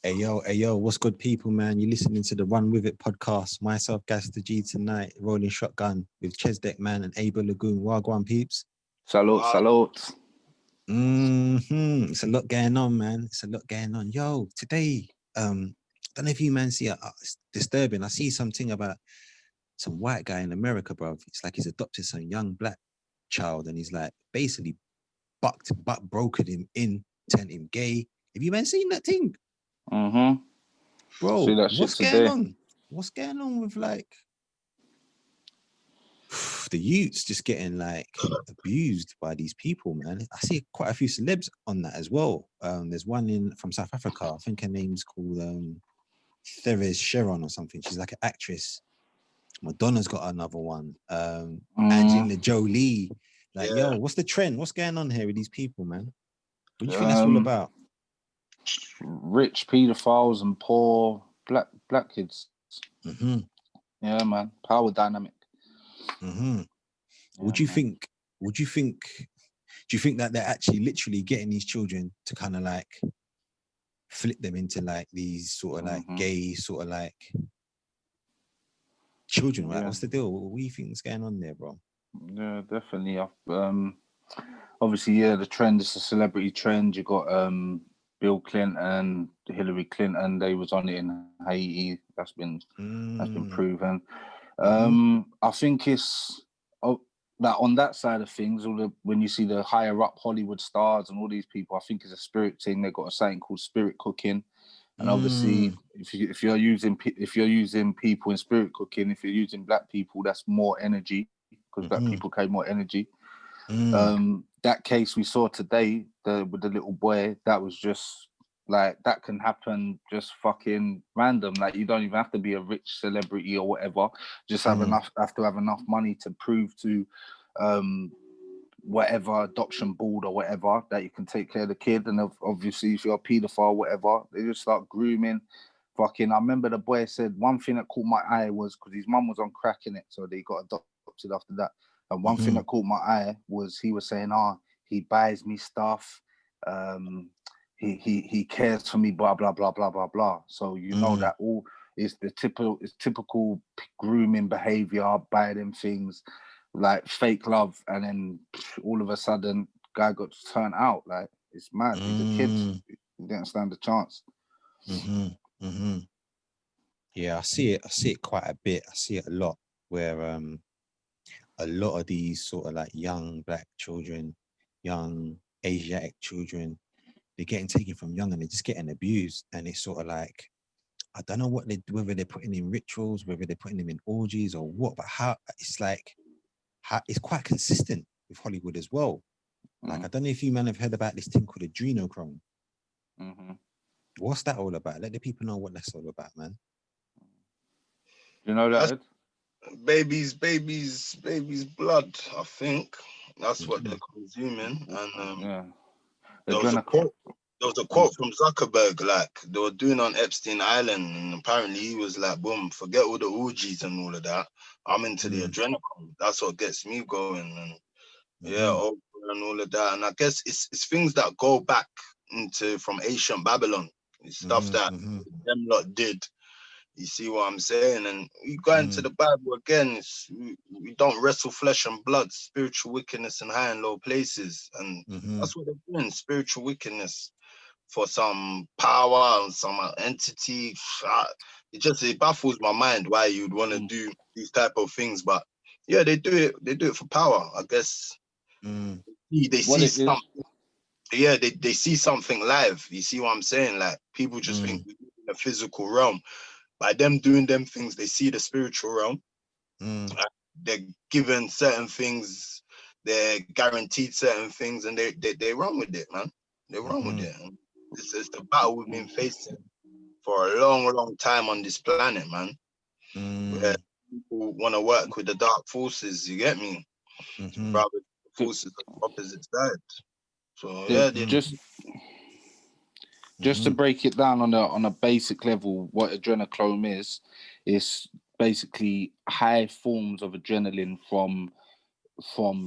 Hey yo, what's good, people, man? You're listening to the Run With It podcast. Myself, Gas the G tonight, rolling shotgun with Chesdeck Man and Abel Lagoon. Wagwan peeps. Salute, Wow. salute. It's a lot going on, man. It's a lot going on. Yo, today, don't know if you man see it's disturbing. I see something about some white guy in America, bro. It's like he's adopted some young black child, and he's like basically butt brokered him in, turned him gay. Have you man seen that thing? Mm-hmm. See Bro, that shit what's going today. on? What's going on with like the youths just getting like abused by these people, man? I see quite a few celebs on that as well. There's one in from South Africa. I think her name's called Therese Sharon or something. She's like an actress. Madonna's got another one. Angelina Jolie. Like, Yeah. yo, what's the trend? What's going on here with these people, man? What do you think that's all Um, about? Rich pedophiles and poor black kids. Mm-hmm. Yeah, man. Power dynamic. Mm-hmm. Yeah, Would you man. think? Would you think? Do you think that they're actually literally getting these children to kind of like flip them into like these sort of like Mm-hmm. gay sort of like children? Right? Yeah, What's the deal? What do you think is going on there, bro? yeah, definitely. Obviously, yeah, the trend is a celebrity trend. You got Bill Clinton, Hillary Clinton. They was on it in Haiti. That's been proven. Mm-hmm. I think it's that on that side of things, when you see the higher up Hollywood stars and all these people, I think it's a spirit thing. They've got a saying called spirit cooking, and obviously, if you're using people in spirit cooking, if you're using black people, that's more energy because black people carry more energy. That case we saw today, with the little boy, that was just like that can happen just fucking random. Like you don't even have to be a rich celebrity or whatever. Just have to have enough money to prove to whatever adoption board or whatever that you can take care of the kid. And obviously, if you're a paedophile or whatever, they just start grooming. Fucking, I remember the boy said one thing that caught my eye was because his mum was on crack in it, so they got adopted after that. And one thing that caught my eye was he was saying, he buys me stuff. He cares for me, blah blah blah blah blah blah. So you know that all is typical grooming behavior, buy them things, like fake love, and then all of a sudden, guy got turned out. Like it's mad. He's a kid. He didn't stand a chance. Yeah, I see it. I see it quite a bit. I see it a lot where a lot of these sort of like young black children, young Asiatic children, they're getting taken from young and they're just getting abused. And it's sort of like, I don't know whether they're putting in rituals, whether they're putting them in orgies or what, but how it's like, it's quite consistent with Hollywood as well. Like, I don't know if you man have heard about this thing called adrenochrome. What's that all about? Let the people know what that's all about, man. You know That's that? baby's blood, I think. That's what they're consuming. And Yeah. there was a Adrenochrome. quote from Zuckerberg, like they were doing on Epstein Island, and apparently he was like, boom, forget all the orgies and all of that. I'm into the adrenaline. That's what gets me going. And and all of that. And I guess it's things that go back into from ancient Babylon. It's stuff that them lot did. You see what I'm saying? And you go into the Bible again, we don't wrestle flesh and blood, spiritual wickedness in high and low places. And that's what they're doing, spiritual wickedness for some power and some entity. It baffles my mind why you'd want to do these type of things. But yeah, they do it for power, I guess. They see something. Yeah, they see something live. You see what I'm saying? Like people just think we live in a physical realm. By them doing them things, they see the spiritual realm. They're given certain things, they're guaranteed certain things, and they run with it, man. They run with it. And this is the battle we've been facing for a long, long time on this planet, man. Where people want to work with the dark forces, you get me? Rather than the forces on the opposite side. So yeah, Just to break it down on a basic level, what adrenochrome is basically high forms of adrenaline from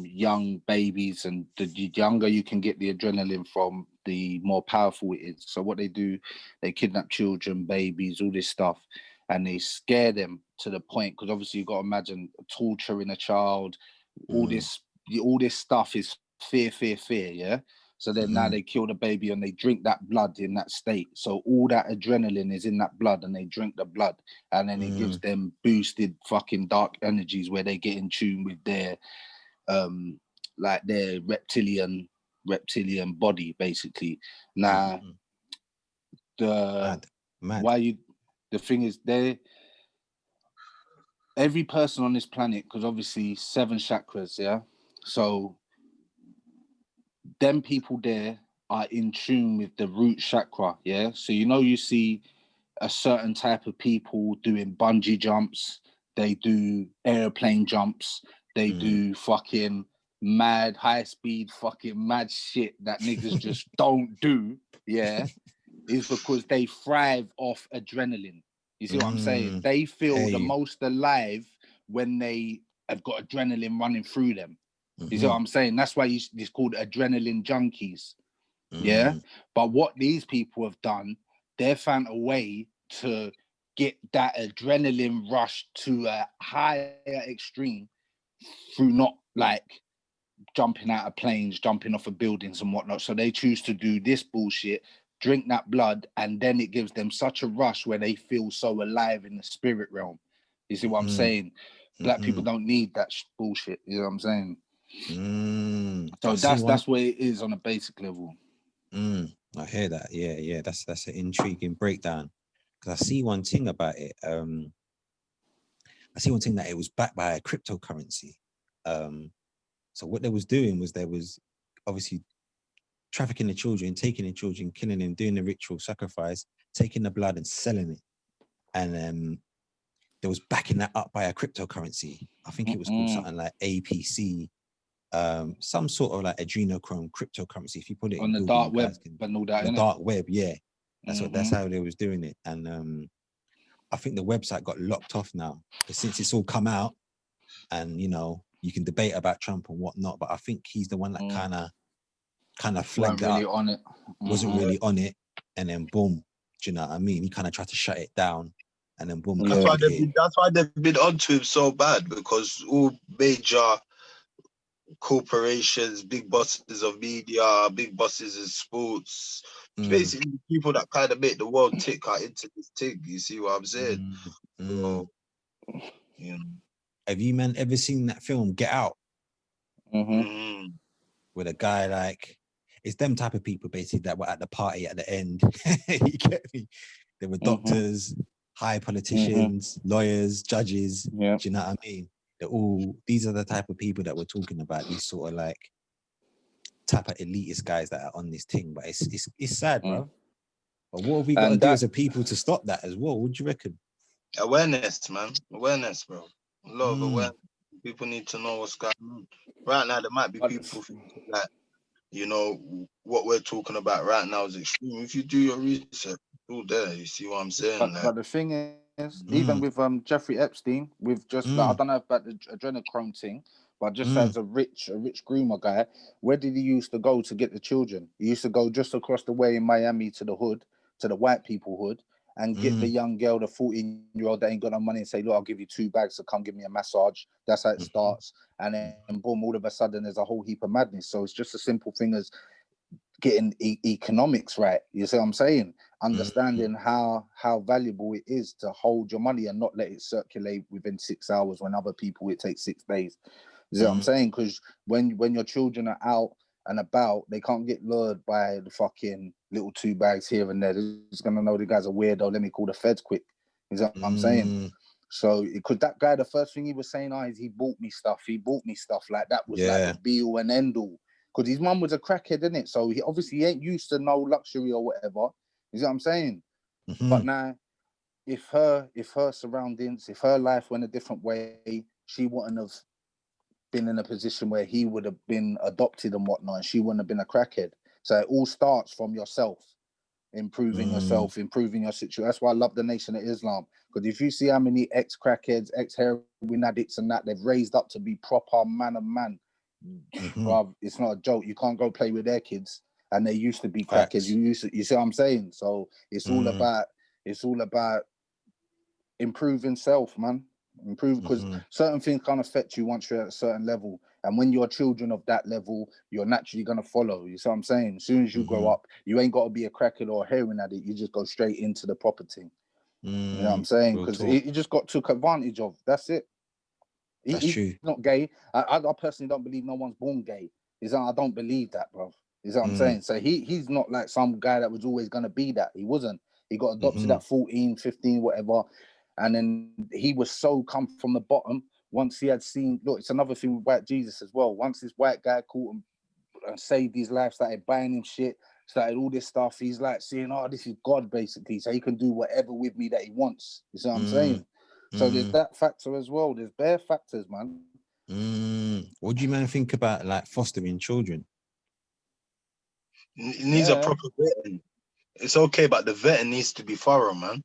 young babies, and the younger you can get the adrenaline from the more powerful it is. So what they do, they kidnap children, babies, all this stuff, and they scare them to the point, because obviously you've got to imagine torturing a child, all this stuff is fear, yeah. So then now they kill the baby and they drink that blood in that state. So all that adrenaline is in that blood, and they drink the blood, and then it gives them boosted fucking dark energies where they get in tune with their like their reptilian body, basically. Now the mad. why you the thing is, every person on this planet, because obviously 7 chakras, yeah. So them people there are in tune with the root chakra, yeah. So you see a certain type of people doing bungee jumps, they do airplane jumps, they do fucking mad high speed fucking mad shit that niggas just don't do, yeah, is because they thrive off adrenaline. You see what I'm saying? They feel the most alive when they have got adrenaline running through them. You see what I'm saying? That's why it's called adrenaline junkies. Yeah. But what these people have done, they've found a way to get that adrenaline rush to a higher extreme through not like jumping out of planes, jumping off of buildings and whatnot. So they choose to do this bullshit, drink that blood, and then it gives them such a rush where they feel so alive in the spirit realm. You see what I'm saying? Black people don't need that bullshit. You know what I'm saying? So that's where it is on a basic level. I hear that. Yeah. That's an intriguing breakdown, because I see one thing about it. I see one thing that it was backed by a cryptocurrency. So what they was doing was there was obviously trafficking the children, taking the children, killing them, doing the ritual sacrifice, taking the blood and selling it. And there was backing that up by a cryptocurrency. I think it was called something like APC, some sort of like adrenochrome cryptocurrency. If you put it on in the Google, dark web and all that, the dark web, yeah. That's how they was doing it. And I think the website got locked off now, because since it's all come out, and you can debate about Trump and whatnot, but I think he's the one that kind of flagged really it up, on it. wasn't really on it, and then boom, do you know what I mean? He kind of tried to shut it down, and then boom, That's why they've been onto him so bad, because all major corporations, big bosses of media, big bosses in sports, basically people that kind of make the world tick are into this thing. You see what I'm saying? So, have you man ever seen that film Get Out? With a guy like, it's them type of people basically that were at the party at the end. You get me? There were doctors, high politicians, lawyers, judges. Do you know what I mean? These are the type of people that we're talking about. These sort of like type of elitist guys that are on this thing. But it's sad, bro. But what have we got to do as a people to stop that as well? What do you reckon? Awareness, man. Awareness, bro. A lot of awareness. People need to know what's going on. Right now, there might be people thinking that, what we're talking about right now is extreme. If you do your research, it's all there. You see what I'm saying? But the thing is, even with Jeffrey Epstein, with just like, I don't know about the adrenochrome thing, but just as a rich groomer guy, where did he used to go to get the children? He used to go just across the way in Miami to the hood, to the white people hood, and get the young girl, the 14-year-old that ain't got no money, and say, look, I'll give you 2 bags to come give me a massage. That's how it starts. And then boom, all of a sudden there's a whole heap of madness. So it's just a simple thing as getting economics right. You see what I'm saying? Understanding how valuable it is to hold your money and not let it circulate within 6 hours, when other people it takes 6 days. You see what I'm saying? Because when your children are out and about, they can't get lured by the fucking little 2 bags here and there. They're just gonna know the guy's a weirdo. Let me call the feds quick. You see what I'm saying? So, because that guy, the first thing he was saying is he bought me stuff. Like that was like the be all and end all. Because his mum was a crackhead, innit? So he obviously ain't used to no luxury or whatever. You see what I'm saying? But now, if her surroundings, if her life went a different way, she wouldn't have been in a position where he would have been adopted and whatnot, and she wouldn't have been a crackhead. So it all starts from yourself, improving yourself, improving your situation. That's why I love the Nation of Islam. Because if you see how many ex-crackheads, ex-heroin addicts and that they've raised up to be proper man of man, bruv, it's not a joke. You can't go play with their kids and they used to be Facts. crackheads. You see what I'm saying? So it's all about improving self, man. Improve, because certain things can affect you once you're at a certain level, and when you're children of that level, you're naturally gonna follow. You see what I'm saying? As soon as you grow up, you ain't got to be a crackhead or a heroin addict. You just go straight into the proper thing. You know what I'm saying? Because he just got took advantage of. That's it. That's true. He's not gay. I personally don't believe no one's born gay. I don't believe that, bro. Is what I'm saying? So he's not like some guy that was always gonna be that. He wasn't. He got adopted at 14, 15, whatever. And then he was so come from the bottom. Once he had seen, look, it's another thing with white Jesus as well. Once this white guy caught him and saved his life, started buying him shit, started all this stuff, he's like seeing, oh, this is God basically. So he can do whatever with me that he wants. You see what I'm saying? So there's that factor as well. There's bare factors, man. What do you man think about like fostering children? It needs a proper vetting. It's okay, but the vetting needs to be thorough, man.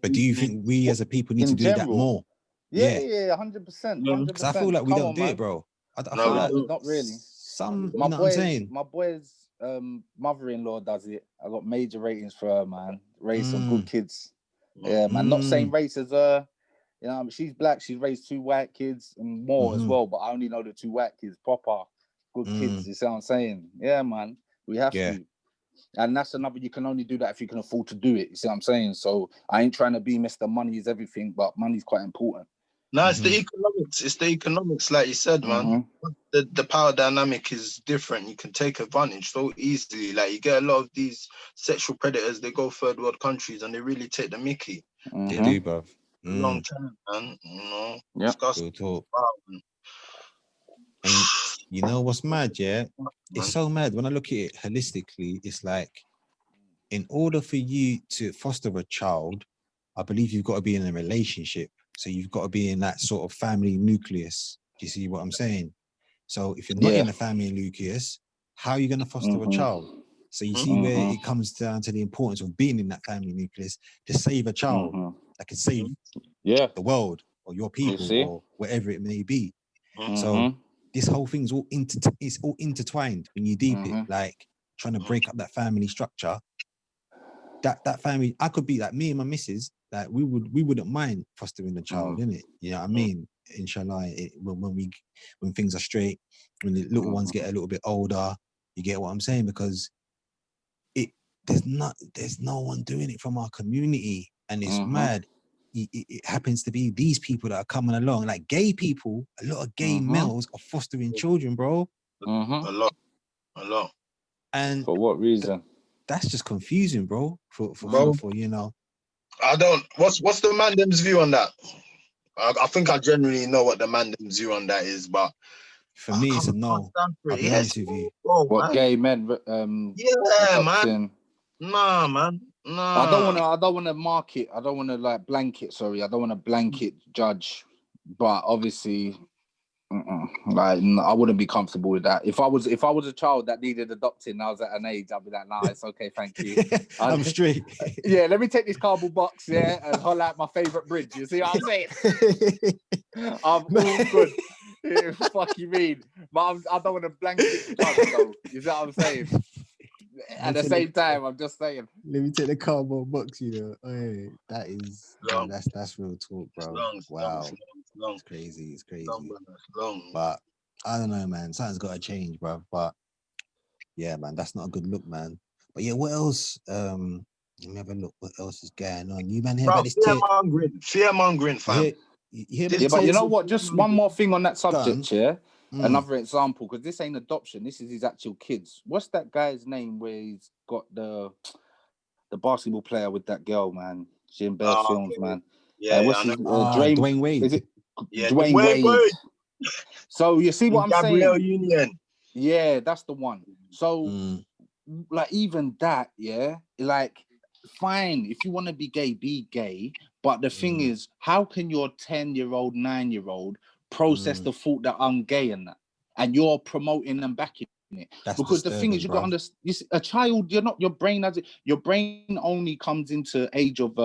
But do you think we as a people need to do that more? Yeah, 100%. Because I feel like we don't do it, bro. I feel like not really. You know what I'm saying? My boy's mother-in-law does it. I got major ratings for her, man. Raised some good kids. Yeah, man. Not same race as her. You know, she's black. She's raised 2 white kids and more as well. But I only know the 2 white kids, proper good kids. You see what I'm saying? Yeah, man. We have to. And that's another, you can only do that if you can afford to do it. You see what I'm saying? So I ain't trying to be Mr. Money is everything, but money's quite important. No, it's the economics. It's the economics, like you said, man. The power dynamic is different. You can take advantage so easily. Like you get a lot of these sexual predators, they go third world countries and they really take the mickey. They do, bruv. Long term, man. You know, Real talk. And you know what's mad, yeah? It's so mad. When I look at it holistically, it's like, in order for you to foster a child, I believe you've got to be in a relationship. So you've got to be in that sort of family nucleus. Do you see what I'm saying? So if you're not in a family nucleus, how are you going to foster a child? So you see where it comes down to the importance of being in that family nucleus to save a child that can save the world or your people or whatever it may be. So this whole thing's all intertwined when you deep it, like trying to break up that family structure. That family, I could be like me and my missus, like we wouldn't mind fostering a child, innit? You know what I mean? Inshallah, when things are straight, when the little ones get a little bit older, you get what I'm saying? Because there's no one doing it from our community, and it's mad. It happens to be these people that are coming along, like gay people. A lot of gay males are fostering children, bro. A lot. And for what reason? That's just confusing, bro. For you know. I don't. What's the mandem's view on that? I think I generally know what the mandem's view on that is, but for me, it's a no. I'll be honest with you. What gay men? Man. Nah, man. Nah. I don't want to mark it. I don't want to like blanket. Sorry, I don't want to blanket judge. But obviously, like I wouldn't be comfortable with that. If I was a child that needed adopting, and I was at an age, I'd be like, nah, it's okay, thank you. I'm straight. Yeah, let me take this cardboard box, and holler out my favorite bridge. You see what I'm saying? I'm all good. Fuck you mean? But I don't want to blanket judge, though. You see what I'm saying? At the same time, I'm just saying. Let me take the cardboard box, you know. Hey, that is that's real talk, bro. Wow. It's crazy. It's crazy. But I don't know, man. Something's got to change, bro. But yeah, man, that's not a good look, man. But yeah, what else? Let me have a look. What else is going on? You man hear about this fear mongering, fam. But you know what? Just one more thing on that subject, Another example, because this ain't adoption. This is his actual kids. What's that guy's name where he's got the basketball player with that girl, man? She in bare films, man. Yeah, what's his Dwayne Wade. Is it Dwayne Wade? So you see what I'm Gabrielle saying? Union. Yeah, that's the one. So like even that, like fine, if you want to be gay, be gay. But the thing is, how can your 10-year-old, 9-year-old process the thought that I'm gay and you're promoting them back in it? That's because the thing is, you got to understand, a child, your brain only comes into age of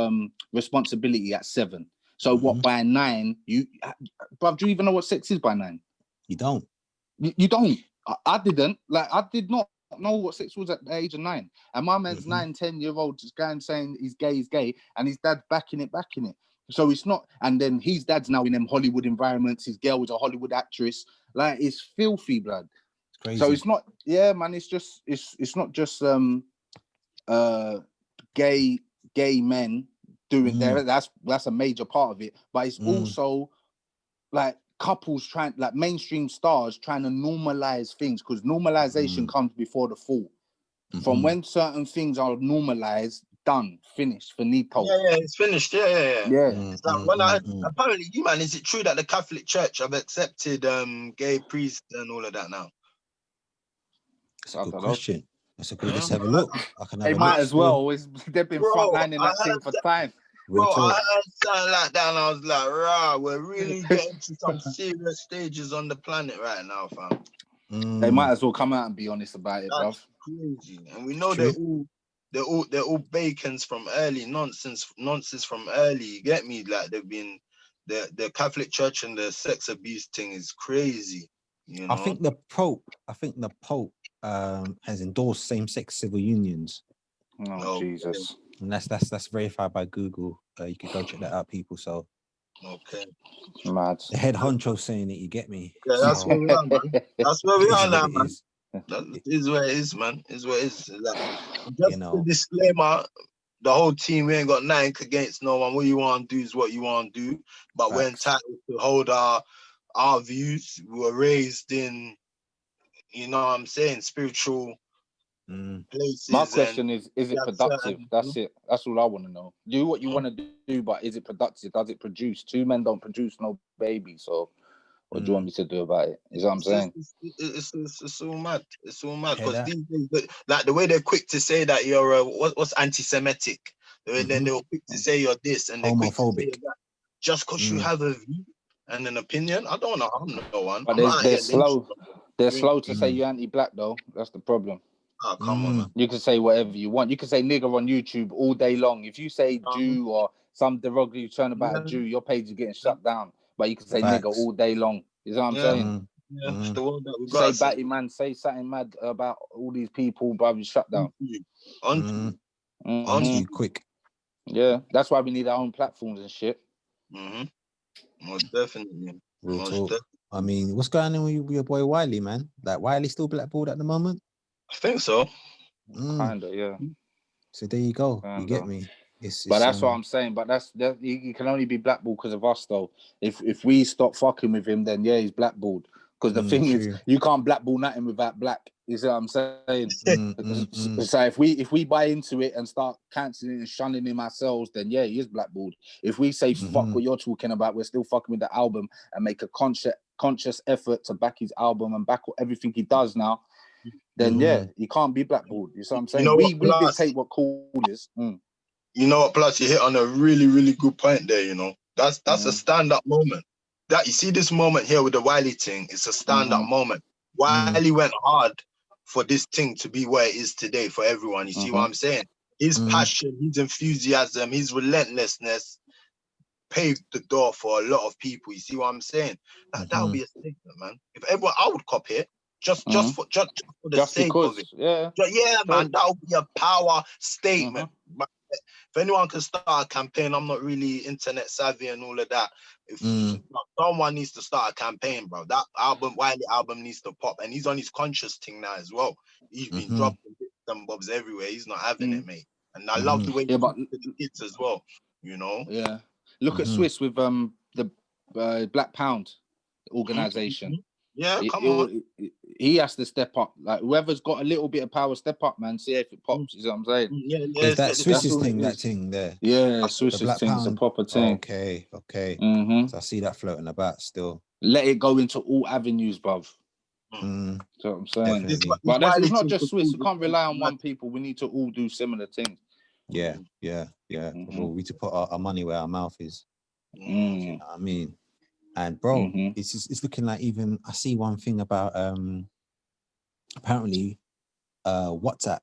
responsibility at 7. So what, by 9, bruv, do you even know what sex is by 9? You don't. You don't. I didn't. Like, I did not. know what sex was at the age of 9. And my man's 9, 10-year-old just going saying he's gay, and his dad's backing it. So it's not, and then his dad's now in them Hollywood environments. His girl was a Hollywood actress. Like, it's filthy, blood. It's crazy. So it's not, yeah, man. It's just, it's not just gay men doing there. That's a major part of it. But it's also like couples trying, like mainstream stars trying to normalize things, because normalization comes before the fall. From when certain things are normalized, done, finished, finito. Yeah, it's finished. Yeah. It's like when apparently, is it true that the Catholic Church have accepted gay priests and all of that now? That's a good question. That's a good. Let's have a look. I can have they a might look as well. They've been frontlining that thing for time. Bro, I heard something like that, and I was like, "Rah, we're really getting to some serious stages on the planet right now, fam." They might as well come out and be honest about it, bruv. Crazy, and we know they're all bacons from early nonsense from early. You get me? Like, they've been the Catholic Church and the sex abuse thing is crazy. You know? I think the Pope has endorsed same-sex civil unions. Oh, Jesus. And that's verified by Google. You can go check that out, people. So okay, mad. The head honcho saying it. You get me? Yeah, that's where we are, man. That's where we are now, man. That is where it is, man. Is where it is. Like, just a disclaimer. The whole team, we ain't got nothing against no one. What you want to do is what you want to do. But we're entitled to hold our views. We were raised in, you know what I'm saying, spiritual places. My question is it productive? That's it. That's all I want to know. Do what you want to do, but is it productive? Does it produce? 2 men don't produce no baby, so what do you want me to do about it? Is what I'm saying? It's all mad. It's all mad. Because these days, like the way they're quick to say that you're what's anti-Semitic. Then they're quick to say you're this and they're quick to say you're that. Just because you have a view and an opinion, I don't know. I'm no one. But they're slow. They're slow to say you're anti-black, though. That's the problem. Oh, come on, man. You can say whatever you want. You can say nigger on YouTube all day long. If you say Jew or some derogatory term about a Jew, your page is getting shut down. But you can say nigger all day long. You know what I'm saying? Yeah, it's the world that we got. Say batty man, say something mad about all these people, but you shut down. On you quick. Yeah, that's why we need our own platforms and shit. Most definitely. Real talk. I mean, what's going on with your boy Wiley, man? Like, Wiley still blackballed at the moment? I think so. Kinda, yeah. So there you go. Kinda. You get me? But that's what I'm saying. But that he can only be blackballed because of us, though. If we stop fucking with him, then yeah, he's blackballed. Because the thing is, you can't blackball nothing without black. You see what I'm saying? So if we buy into it and start cancelling and shunning him ourselves, then yeah, he is blackballed. If we say fuck what you're talking about, we're still fucking with the album and make a conscious effort to back his album and back everything he does now, then yeah, he can't be blackballed. You see what I'm saying? We dictate what cool is. You know what? Plus, you hit on a really, really good point there. You know, that's a stand-up moment. That you see this moment here with the Wiley thing, it's a stand-up moment. Wiley went hard for this thing to be where it is today for everyone. You see what I'm saying? His passion, his enthusiasm, his relentlessness paved the door for a lot of people. You see what I'm saying? That would be a statement, man. If everyone, I would copy it just for the sake of it. Yeah, man, that would be a power statement. If anyone can start a campaign, I'm not really internet savvy and all of that. If someone needs to start a campaign, bro, that Wiley album needs to pop. And he's on his conscious thing now as well. He's been dropping bits and bobs everywhere. He's not having it, mate. And I love the way he talks to the kids as well, you know? Yeah. Look at Swiss with the Black Pound organization. Yeah, come on. He has to step up. Like, whoever's got a little bit of power, step up, man. See if it pops. You know what I'm saying? Yeah, is that Swiss's thing? That thing there. Yeah, Swiss's thing is a proper thing. Okay. So I see that floating about still. Let it go into all avenues, bruv. You know what I'm saying? But it's not just Swiss. We can't rely on one people. We need to all do similar things. Yeah. Well, we need to put our money where our mouth is. You know what I mean? And bro, it's looking like, even I see one thing about apparently WhatsApp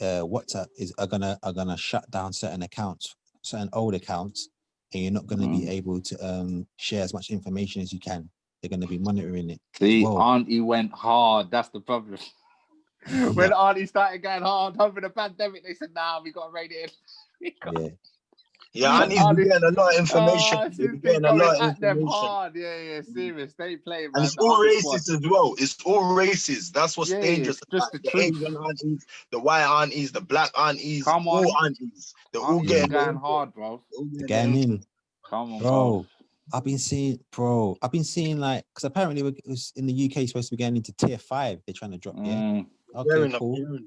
are gonna shut down certain accounts, certain old accounts, and you're not gonna be able to share as much information as you can. They're gonna be monitoring it. See, Auntie went hard. That's the problem. When Arnie started going hard over the pandemic, they said, "Nah, we got to rein it in." Yeah, Aunties be getting a lot of information. They be She's getting a going lot of at them information. hard. Yeah, serious. They ain't playing, And man. it's The all Humble racist Squad. as well. It's all racist. That's what's dangerous It's just about the it. The truth. Asian aunties, the white aunties, the black aunties, Come all on. aunties. They're all Aunties are getting going the hard, bro. They're getting in. Come on, bro. I've been seeing like, because apparently it was in the UK supposed to be getting into tier 5. They're trying to drop. Yeah. Okay, cool.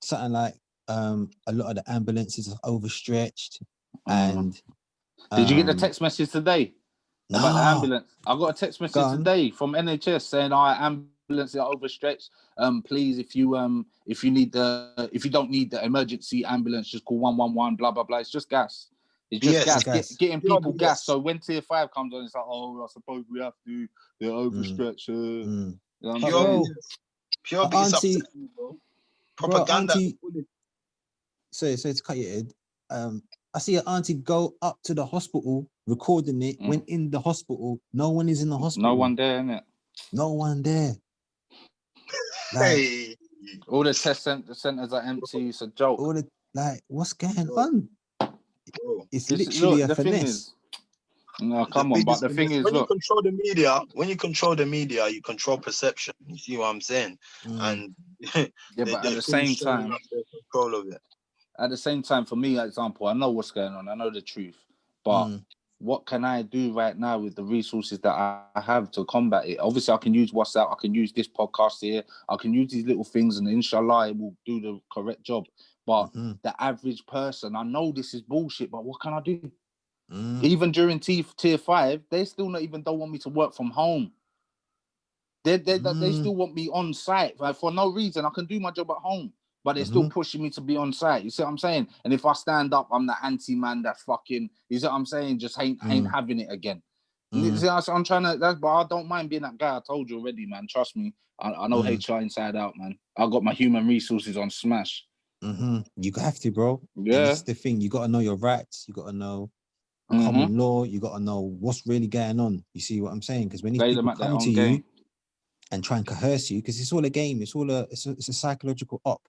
Something like a lot of the ambulances are overstretched, and did you get the text message today about the ambulance? I got a text message today from NHS saying our ambulances are overstretched. Please, if you don't need the emergency ambulance, just call 111. Blah blah blah. It's just gas. It's just gas. Getting people gas. So when tier 5 comes on, it's like, oh, I suppose we have to. They're overstretched. You know what I'm saying? Pure auntie, propaganda. So to cut you, I see an auntie go up to the hospital, recording it. When in the hospital, no one is in the hospital. No one there, innit? No one there. Like, all the test centers are empty. It's a joke. What's going on? It's literally a finesse. No, come on. But the thing is, when you control the media, you control perception. You see what I'm saying? And but at the same time, control of it. At the same time, for me, example, I know what's going on. I know the truth, but what can I do right now with the resources that I have to combat it? Obviously, I can use WhatsApp. I can use this podcast here. I can use these little things, and inshallah, it will do the correct job. But the average person, I know this is bullshit, but what can I do? Even during tier 5, they still not even don't want me to work from home. They still want me on site, like, for no reason. I can do my job at home, but they're still pushing me to be on site. You see what I'm saying? And if I stand up, I'm the anti-man that's fucking, you see what I'm saying? Just ain't having it again. You see, I'm trying to, but I don't mind being that guy. I told you already, man. Trust me. I know HR inside out, man. I got my human resources on smash. You have to, bro. Yeah. And that's the thing. You got to know your rights. You got to know common law. You got to know what's really going on. You see what I'm saying? Because when these people come to you and try and coerce you, because it's all a game. It's a psychological op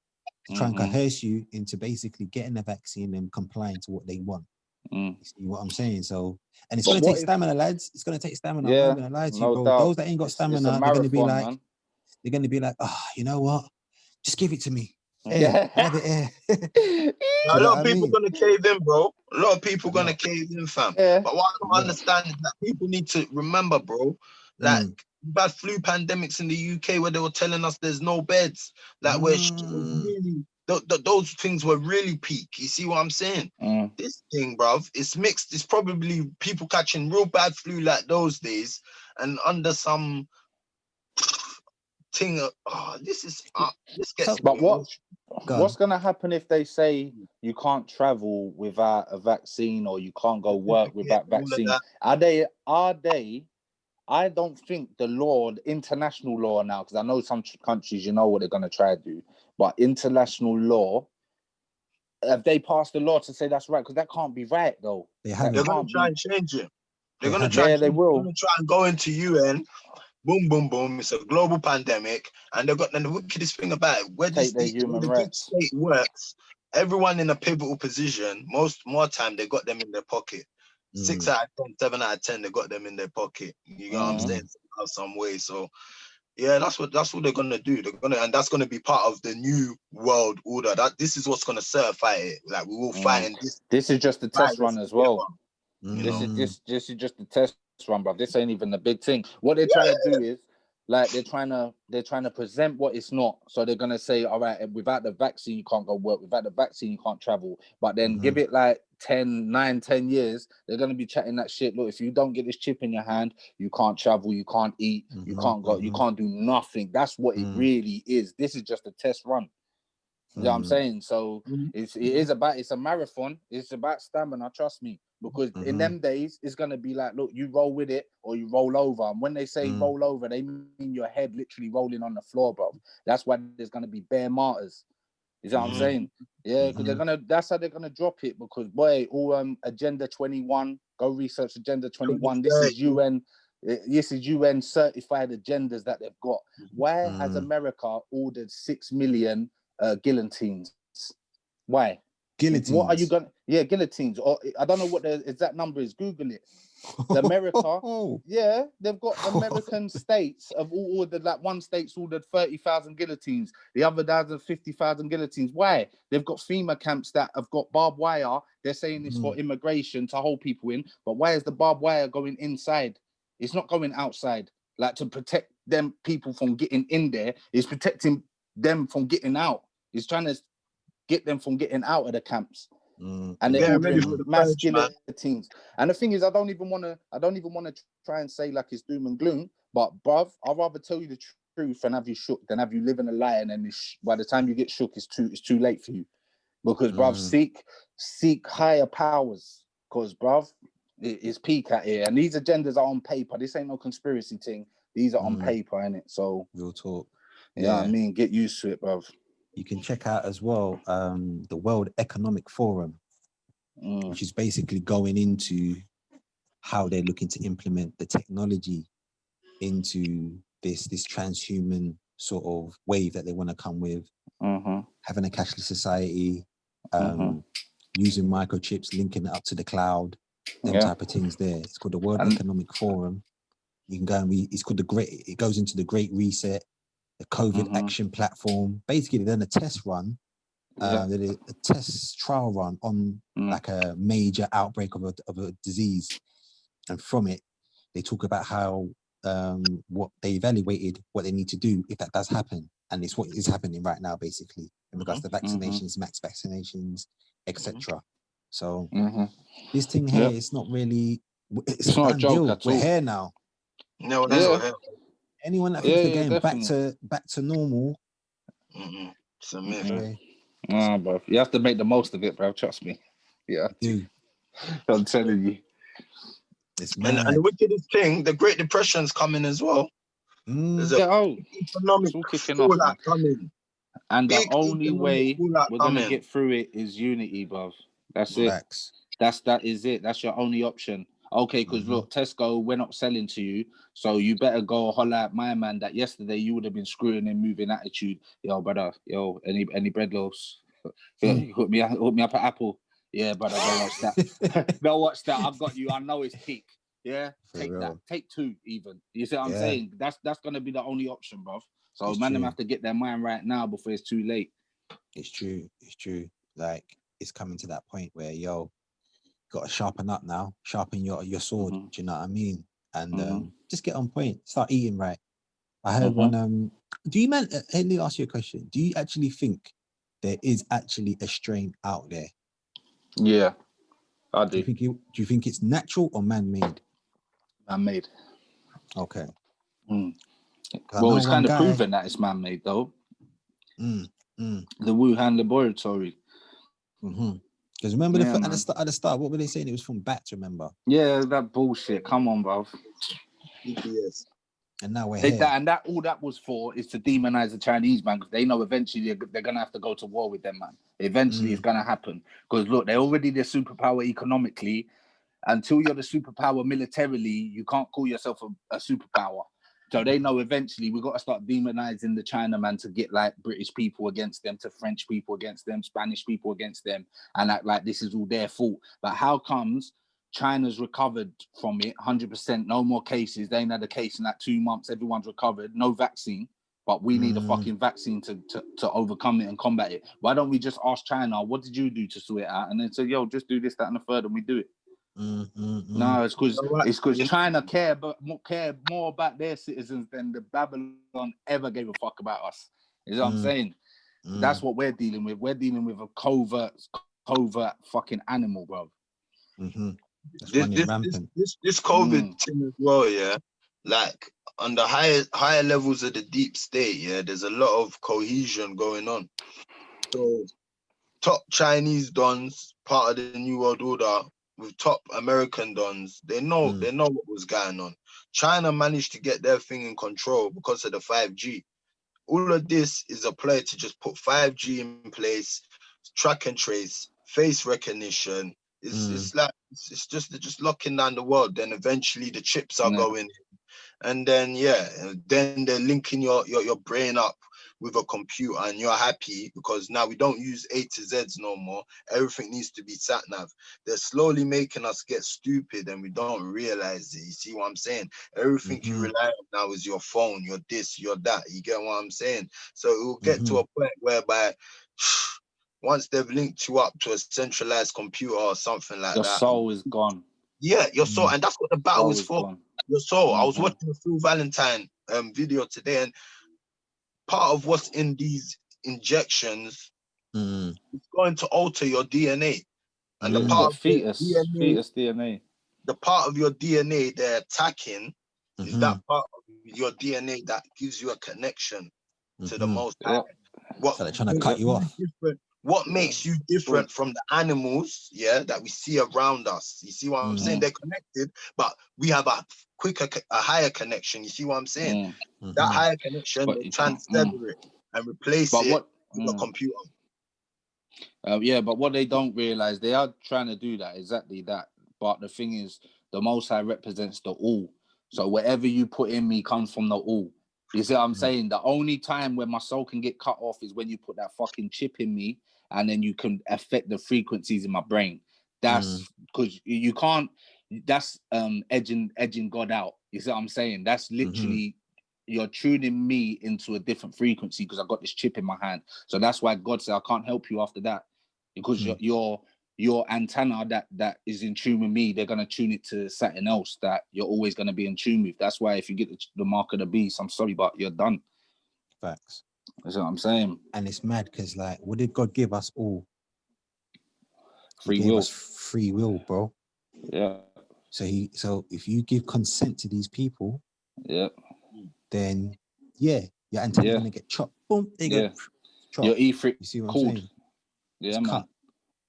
to try and coerce you into basically getting the vaccine and complying to what they want. You see what I'm saying? So, and it's going to take stamina, lads. It's going to take stamina. I'm not going to lie to you, bro. Those that ain't got stamina, they're going to be like, you know what? Just give it to me. Have it here. A lot of people gonna cave in, bro. A lot of people gonna cave in, fam. But what I don't understand is that people need to remember, bro, like bad flu pandemics in the UK where they were telling us there's no beds, like where really those things were really peak. You see what I'm saying? This thing, bruv, it's mixed. It's probably people catching real bad flu like those days, and under some thing. This gets. But what's gonna happen if they say you can't travel without a vaccine or you can't go work without vaccine? Are they? I don't think the law, the international law now, because I know some countries, you know what they're gonna try to do, but international law, have they passed a law to say that's right? Because that can't be right, though. They're gonna try and change it. They're gonna try. Yeah, they will. They're gonna try and go into UN. Boom, boom, boom. It's a global pandemic. And they've got, and the wickedest thing about it, where the deep state works, everyone in a pivotal position, more time, they got them in their pocket. 6 out of 10, 7 out of 10, they got them in their pocket. You know what I'm saying? Some way. So yeah, that's what they're gonna do. And that's gonna be part of the new world order. This is what's gonna certify it. Like, we will fight in this. This is just the test run as well. This is just the test run, bro. This ain't even the big thing. What they're trying to do is, like, they're trying to present what it's not. So they're gonna say, all right, without the vaccine you can't go work, without the vaccine you can't travel. But then give it like 10 years, they're gonna be chatting that shit. Look, if you don't get this chip in your hand, you can't travel, you can't eat, you can't go, you can't do nothing. That's what it really is. This is just a test run. You know what I'm saying? So it's a marathon. It's about stamina, trust me. Because in them days, it's gonna be like, look, you roll with it or you roll over. And when they say roll over, they mean your head literally rolling on the floor, bro. That's why there's gonna be bare martyrs. Is that what I'm saying? Yeah, because that's how they're gonna drop it. Because boy, all Agenda 21, go research Agenda 21. This is UN. This is UN certified agendas that they've got. Why has America ordered 6 million guillotines? Why? Guillotines. What are you going? Yeah, guillotines. Or I don't know what the exact number is. Google it. The America, yeah, they've got American states have all ordered. Like one state's ordered 30,000 guillotines. The other has 50,000 guillotines. Why? They've got FEMA camps that have got barbed wire. They're saying it's for immigration to hold people in. But why is the barbed wire going inside? It's not going outside. Like to protect them people from getting in there. It's protecting them from getting out. It's trying to get them from getting out of the camps. And they're ordering mass guillotines. And the thing is, I don't even want to try and say like it's doom and gloom. But bruv, I'd rather tell you the truth and have you shook than have you live in a lie, and then by the time you get shook, it's too late for you. Because bruv, seek higher powers. Because bruv, it's peak out here, and these agendas are on paper. This ain't no conspiracy thing. These are on paper, innit? So real talk. Yeah, I mean, get used to it, bruv. You can check out as well the World Economic Forum, which is basically going into how they're looking to implement the technology into this transhuman sort of wave that they want to come with, having a cashless society, using microchips, linking it up to the cloud, them type of things there. It's called the World Economic Forum. You can go and it's called it goes into the Great Reset, the COVID action platform. Basically, they've done a test run, a test trial run on like a major outbreak of a disease. And from it, they talk about how what they evaluated, what they need to do if that does happen. And it's what is happening right now, basically, in regards to vaccinations, max vaccinations, etc. So this thing here, it's not really, it's not a joke at all. We're here now. No, no. Anyone that thinks they're going back to normal, it's a myth. Bro, you have to make the most of it, bro. Trust me. Yeah, I'm telling you. It's and the wickedest thing, the Great Depression's coming as well. There's economic fallout coming. And the only way we're gonna get through it is unity, bruv. That's it. That is it. That's your only option. Okay, because look, Tesco, we're not selling to you, so you better go holler at my man that yesterday you would have been screwing and moving attitude. Yo, brother, any bread loaves? Hook me up at Apple. Yeah, brother, don't watch that. Don't watch that. I've got you. I know it's peak. Yeah, take that. Take two even. You see what I'm saying? That's gonna be the only option, bruv. So them have to get their mind right now before it's too late. It's true. Like it's coming to that point where got to sharpen up now, sharpen your sword. Do you know what I mean? And just get on point, start eating right. I heard one. Do you let me ask you a question. Do you actually think there is actually a strain out there? Yeah, I do. Do you think it's natural or man-made? Man-made. Okay. Well, it's kind of proven that it's man-made though. The Wuhan laboratory. Because remember at the start, what were they saying? It was from bats, remember? Yeah, that bullshit. Come on, bruv. Yes. And now we're here. And that all that was for is to demonize the Chinese, man, because they know eventually they're going to have to go to war with them, man. Eventually it's going to happen. Because look, they're already the superpower economically. Until you're the superpower militarily, you can't call yourself a superpower. So they know eventually we've got to start demonizing the Chinaman to get like British people against them, to French people against them, Spanish people against them, and act like this is all their fault. But how comes China's recovered from it 100%, no more cases? They ain't had a case in like 2 months, everyone's recovered, no vaccine, but we need a fucking vaccine to overcome it and combat it. Why don't we just ask China, what did you do to sort it out? And then say, yo, just do this, that, and the third, and we do it. No, it's because China care more about their citizens than the Babylon ever gave a fuck about us. You know what I'm saying? That's what we're dealing with. We're dealing with a covert fucking animal, bro. This COVID thing as well, yeah. Like on the higher levels of the deep state, yeah, there's a lot of cohesion going on. So top Chinese dons, part of the New World Order, with top American dons, they know what was going on. China managed to get their thing in control because of the 5G. All of this is a play to just put 5G in place, track and trace, face recognition. It's like they're just locking down the world. Then eventually the chips are going in. and then then they're linking your brain up with a computer, and you're happy because now we don't use A to Z's no more. Everything needs to be sat nav. They're slowly making us get stupid, and we don't realize it. You see what I'm saying? Everything you rely on now is your phone, your this, your that. You get what I'm saying? So it will get to a point whereby once they've linked you up to a centralized computer or something like Your that, soul is gone. yeah, your soul, and that's what the battle Soul is is for. gone. Your soul. I was watching the Phil Valentine video today, and part of what's in these injections is going to alter your DNA. And the You've part got of the fetus DNA. the part of your DNA they're attacking is that part of your DNA that gives you a connection to the Most High. What So they're trying to cut you off. What makes you different from the animals, that we see around us? You see what I'm saying? They're connected, but we have a higher connection. You see what I'm saying? That higher connection, But they try and sever it and replace it with a computer. But what they don't realize, they are trying to do that, exactly that. But the thing is, the Most High represents the all. So whatever you put in me comes from the all. You see what I'm saying? The only time when my soul can get cut off is when you put that fucking chip in me, and then you can affect the frequencies in my brain. That's because you can't. That's edging God out. You see what I'm saying? That's literally you're tuning me into a different frequency because I've got this chip in my hand. So that's why God said I can't help you after that, because your antenna that is in tune with me, they're gonna tune it to something else that you're always gonna be in tune with. That's why if you get the mark of the beast, I'm sorry, but you're done. Facts. That's what I'm saying. And it's mad because, like, what did God give us all? Free He gave will. us free will, bro. Yeah. So if you give consent to these people, then your antenna's gonna get chopped. Boom, there you go. Chop. Your E-freak. You see what called. I'm saying? Yeah, it's man. Cut.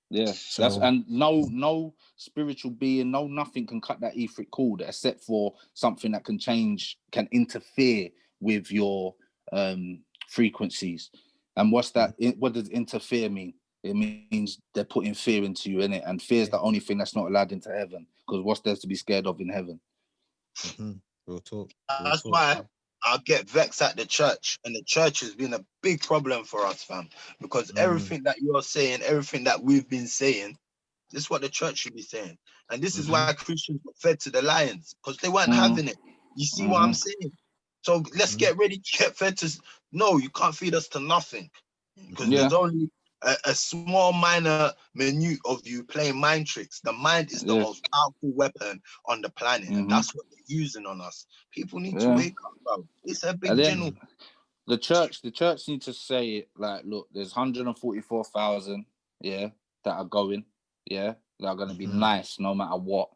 Yeah, So, and no spiritual being, nothing can cut that etheric cord except for something that can interfere with your frequencies. And what's that? What does interfere mean? It means they're putting fear into you, innit? And fear is the only thing that's not allowed into heaven, because what's there to be scared of in heaven? Real talk. That's why I get vexed at the church, and the church has been a big problem for us, fam. Because everything that you're saying, everything that we've been saying, this is what the church should be saying. And this is why Christians got fed to the lions, because they weren't having it. You see what I'm saying? So let's get ready to get fed to. No, you can't feed us to nothing, because there's only a small minor minute of you playing mind tricks. The mind is the most powerful weapon on the planet, and that's what they're using on us. People need to wake up, bro. It's a big general. The church needs to say it like, look, there's 144,000, that are going, that are going to be nice no matter what.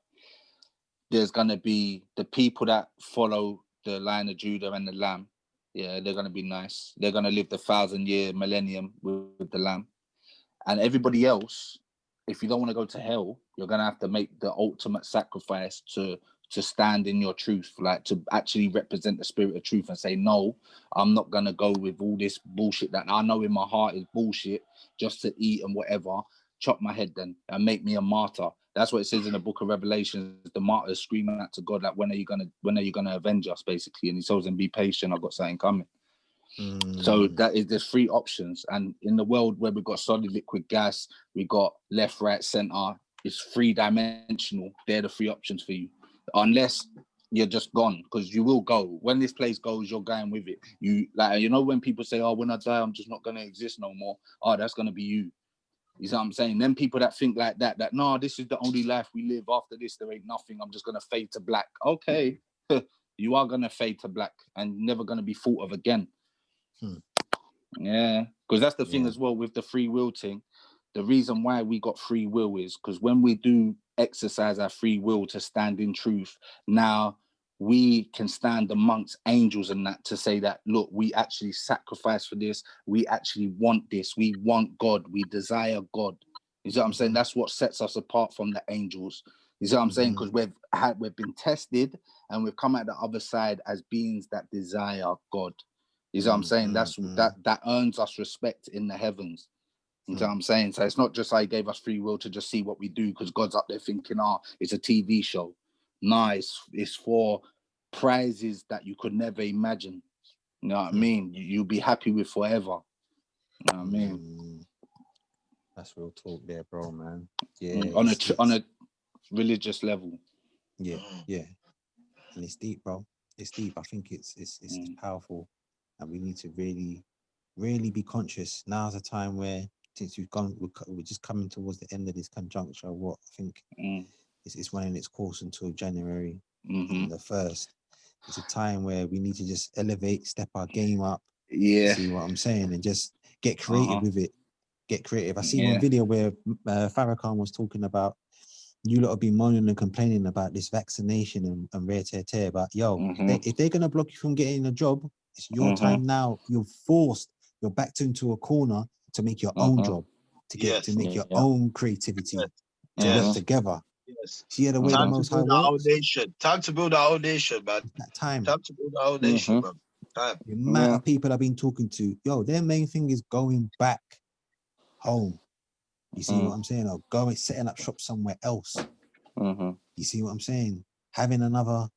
There's going to be the people that follow the Lion of Judah and the Lamb. Yeah, they're going to be nice. They're going to live the 1,000-year millennium with the Lamb. And everybody else, if you don't want to go to hell, you're going to have to make the ultimate sacrifice to stand in your truth, like to actually represent the spirit of truth and say, no, I'm not going to go with all this bullshit that I know in my heart is bullshit just to eat and whatever. Chop my head then and make me a martyr. That's what it says in the book of Revelation. The martyrs screaming out to God, like, when are you gonna avenge us, basically? And he tells them, be patient, I've got something coming. So there's three options. And in the world where we've got solid liquid gas, we got left, right, center, it's 3-dimensional. They're the three options for you. Unless you're just gone, because you will go. When this place goes, you're going with it. When people say, oh, when I die, I'm just not going to exist no more. Oh, that's going to be you. You see what I'm saying? Then people that think like that, no, this is the only life we live. After this, there ain't nothing. I'm just going to fade to black. Okay. You are going to fade to black and never going to be thought of again. Yeah. Because that's the thing as well with the free will thing. The reason why we got free will is because when we do exercise our free will to stand in truth, now we can stand amongst angels and that to say that, look, we actually sacrifice for this. We actually want this. We want God. We desire God. You see what I'm saying? That's what sets us apart from the angels. You see what I'm saying? Because we've been tested and we've come out the other side as beings that desire God. You see what I'm saying? That earns us respect in the heavens. You know what I'm saying? So it's not just like he gave us free will to just see what we do because God's up there thinking, it's a TV show. No, it's for prizes that you could never imagine. You know what I mean? You'll be happy with forever. You know what I mean? That's real talk there, bro, man. Yeah. On a religious level. Yeah, and it's deep, bro. It's deep. I think it's powerful, and we need to really, really be conscious. Now's a time where, since we're just coming towards the end of this conjuncture. What I think it's running its course until January the 1st. It's a time where we need to just elevate, step our game up. Yeah, you see what I'm saying, and just get creative with it. Get creative. I see one video where Farrakhan was talking about, you lot have been moaning and complaining about this vaccination and rare tear, but if they're gonna block you from getting a job, it's your time now. You're backed into a corner to make your own job, to make your own creativity, to work together. See the way the Most High works. Time to build our own nation, man. That time. Time to build our own nation, man. Time. The amount of people I've been talking to, their main thing is going back home. You see what I'm saying? Or going, setting up shop somewhere else. You see what I'm saying? Having another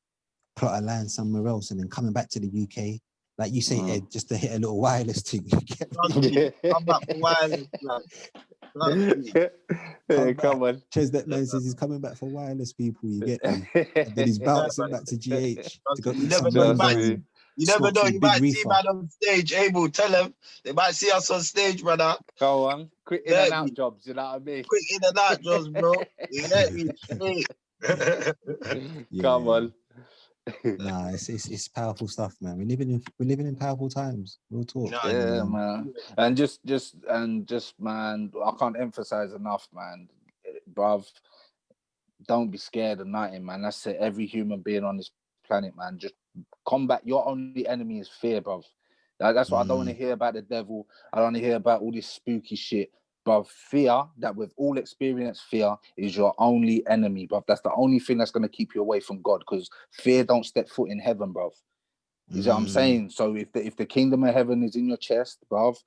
plot of land somewhere else and then coming back to the UK. Like you say, Ed, just to hit a little wireless thing. Come back for wireless, man. Come on. Ches, that man says he's coming back for wireless, people. You get me? And then he's bouncing back to GH to go eat some wings. You never know. You might see man on stage. Abel, tell them they might see us on stage, brother. Go on, quick in and out jobs. You know what I mean? Quick in and out jobs, bro. You get me? Come on. Nah, it's powerful stuff, man. We're living in powerful times. We'll talk. Yeah, man. And just man, I can't emphasize enough, man, bruv. Don't be scared of nothing, man. That's it. Every human being on this planet, man, just combat. Your only enemy is fear, bruv. That's what I don't want to hear about the devil. I don't want to hear about all this spooky shit. Bruv, fear, that we've all experienced fear, is your only enemy, bruv. That's the only thing that's going to keep you away from God, because fear don't step foot in heaven, bruv. You see what I'm saying? So if the kingdom of heaven is in your chest, bruv,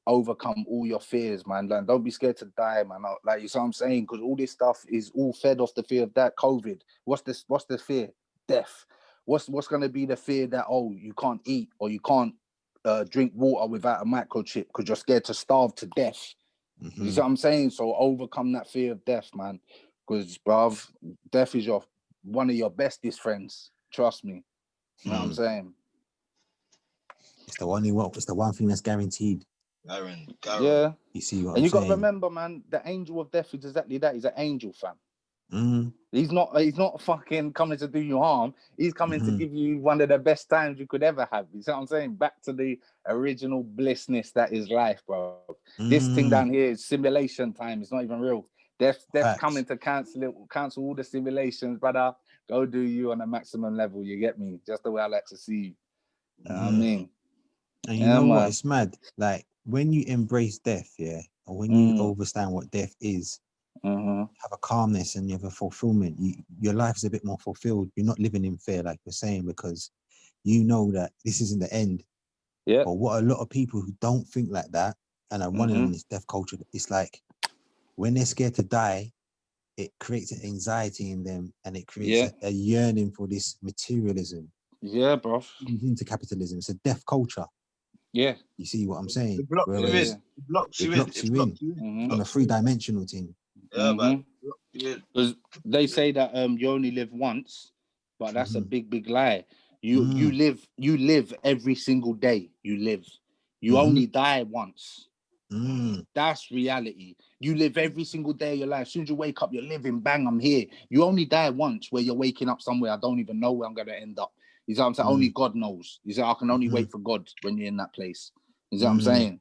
overcome all your fears, man. Like, don't be scared to die, man. Like, you see what I'm saying? Because all this stuff is all fed off the fear of that COVID. What's the fear? Death. What's going to be the fear that, you can't eat or you can't drink water without a microchip because you're scared to starve to death? You see what I'm saying? So overcome that fear of death, man. Because, bruv, death is one of your bestest friends. Trust me. You know what I'm saying? It's the one thing that's guaranteed. Karen. Yeah. You see what I'm saying? And you got to remember, man, the angel of death is exactly that. He's an angel, fam. He's not fucking coming to do you harm. He's coming to give you one of the best times you could ever have. You see what I'm saying? Back to the original blissness that is life, bro. This thing down here is simulation time. It's not even real. Death's coming to cancel all the simulations, brother. Go do you on a maximum level. You get me? Just the way I like to see you. You know what I mean? And you know what? It's mad. Like, when you embrace death, or when you understand what death is, have a calmness and you have a fulfillment. Your life is a bit more fulfilled. You're not living in fear, like you're saying, because you know that this isn't the end. Yeah. But what a lot of people who don't think like that and are running on this death culture, it's like when they're scared to die, it creates an anxiety in them and it creates a yearning for this materialism. Yeah, bro. Into capitalism. It's a death culture. Yeah. You see what I'm saying? It blocks you in on a three-dimensional thing. Yeah, man. Because they say that you only live once, but that's a big lie. You live every single day. You only die once. That's reality. You live every single day of your life. As soon as you wake up, you're living. Bang, I'm here. You only die once, where you're waking up somewhere. I don't even know where I'm gonna end up. You see what I'm saying? Only God knows. You see, I can only wait for God when you're in that place. You see what I'm saying?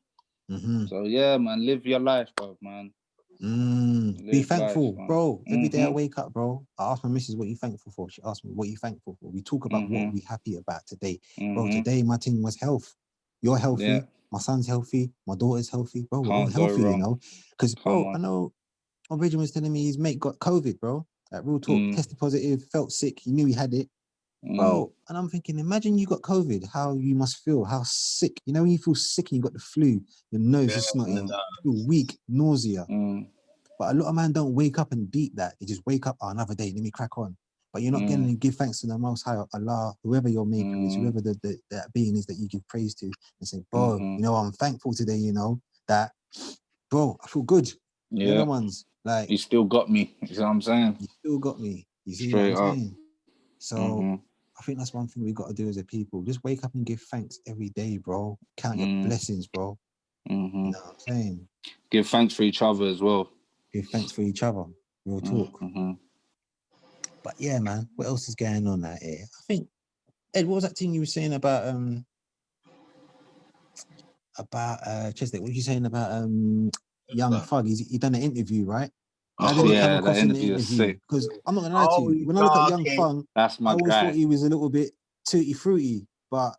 So yeah, man, live your life, bro, man. Be thankful, life, bro. Every day I wake up, bro, I ask my missus, what are you thankful for? She asks me, what are you thankful for? We talk about what we're happy about today. Bro, today my thing was health. You're healthy. My son's healthy. My daughter's healthy. Bro, we're all healthy, you know? Because, bro, I know Origin was telling me his mate got COVID, bro. Like, real talk, tested positive, felt sick. He knew he had it. Bro, and I'm thinking, imagine you got COVID, how you must feel, how sick. You know, when you feel sick and you got the flu, your nose is snotty, you feel weak, nausea. But a lot of men don't wake up and beat that. They just wake up, another day, let me crack on. but you're not going to give thanks to the Most High, Allah, whoever your maker is, whoever that being is that you give praise to, and say, bro, you know, I'm thankful today, you know, that, bro, I feel good. Yeah. The other ones, like, you still got me. You see what I'm saying? You still got me. You see Straight what I'm up. saying? So I think that's one thing we got to do as a people. Just wake up and give thanks every day, bro. Count your blessings, bro. You know what I'm saying? Give thanks for each other as well. Give thanks for each other. Real talk. But yeah, man, what else is going on out here? I think, Ed, what was that thing you were saying about Chesney? What were you saying about Young Thug? He done an interview, right? How did he come across in the interview? Because I'm not gonna lie to you, when I look at Young Thug, that's my I always guy. thought he was a little bit tutti fruity, but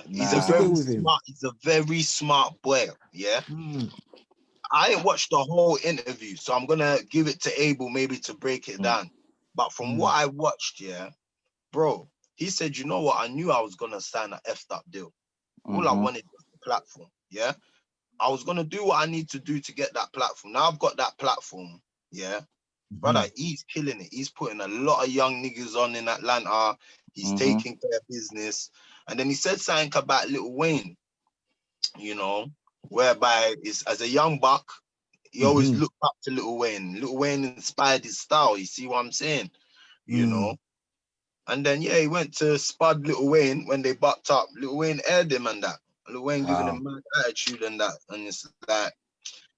he's a very smart. He's a very smart boy. Yeah. I ain't watched the whole interview, so I'm gonna give it to Abel maybe to break it down. But from what I watched, yeah, bro, he said, you know what? I knew I was gonna sign an effed up deal. All I wanted was the platform. Yeah. I was gonna do what I need to do to get that platform. Now I've got that platform. Yeah. Brother, he's killing it. He's putting a lot of young niggas on in Atlanta. He's taking care of business. And then he said something about Lil Wayne, you know, whereby is as a young buck, he always looked up to Lil Wayne. Lil Wayne inspired his style. You see what I'm saying? You know? And then, yeah, he went to spud Lil Wayne when they bucked up. Lil Wayne aired him and that. Lil Wayne giving him mad attitude and that. And it's like,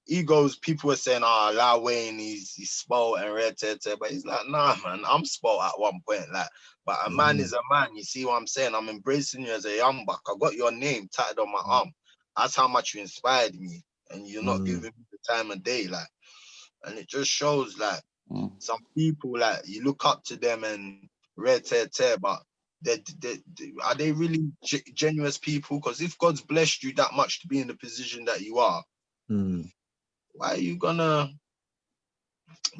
egos, people were saying, Lil Wayne, he's spoiled and red, but he's like, nah, man, I'm spoiled at one point. Like, but a man is a man. You see what I'm saying? I'm embracing you as a young buck. I got your name tatted on my arm. That's how much you inspired me. And you're not giving me the time of day. Like, and it just shows like some people, like, you look up to them and red, but are they really genuine people? Because if God's blessed you that much to be in the position that you are, why are you gonna